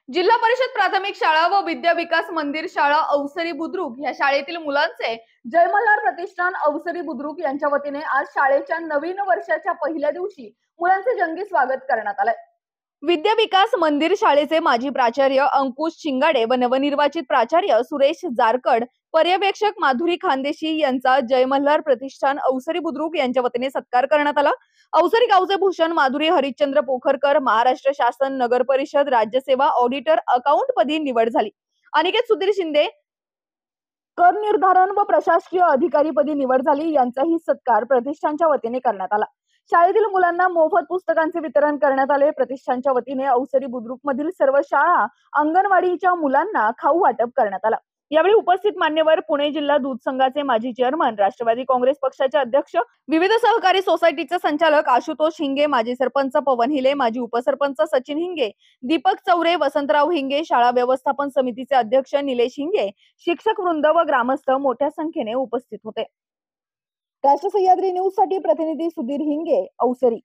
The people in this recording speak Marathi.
जिल्हा परिषद प्राथमिक शाळा व विद्या विकास मंदिर शाळा अवसरी बुद्रुक या शाळेतील मुलांचे जय मल्हार प्रतिष्ठान अवसरी बुद्रुक यांच्या वतीने आज शाळेच्या नवीन वर्षाच्या पहिल्या दिवशी मुलांचे जंगी स्वागत करण्यात आले। विद्या विकास मंदिर शाळेचे माजी प्राचार्य अंकुश शिंगाडे व नवनिर्वाचित प्राचार्य सुरेश जारकड, पर्यवेक्षक माधुरी खानदेशी यांचा जय मल्हार प्रतिष्ठान अवसरी बुद्रुक यांच्या वतीने सत्कार करण्यात आला। अवसरी गावचे भूषण माधुरी हरिश्चंद्र पोखरकर महाराष्ट्र शासन नगर परिषद राज्यसेवा ऑडिटर अकाउंट पदी निवड झाली। अनिकेत सुधीर शिंदे कर निर्धारण व प्रशासकीय अधिकारी पदी निवड झाली। यांचाही सत्कार प्रतिष्ठानच्या वतीने करण्यात आला। शाळेतील मुलांना मोफत पुस्तकांचे वितरण करण्यात आले। प्रतिष्ठानच्या वतीने अवसरी बुद्रुक मधील सर्व शाळा अंगणवाडीच्या मुलांना खाऊ वाटप करण्यात आला। यावेळी उपस्थित मान्यवर पुणे जिल्हा दूध संघाचे माजी चेअरमन, राष्ट्रवादी काँग्रेस पक्षाचे अध्यक्ष, विविध सहकारी सोसायटीचे संचालक आशुतोष हिंगे, माजी सरपंच पवन हिले, माजी उपसरपंच सचिन हिंगे, दीपक चौरे, वसंतराव हिंगे, शाळा व्यवस्थापन समितीचे अध्यक्ष निलेश हिंगे, शिक्षक वृंद व ग्रामस्थ मोठ्या संख्येने उपस्थित होते। राष्ट्र सह्याद्री न्यूज साठी प्रतिनिधी सुधीर हिंगे, अवसरी।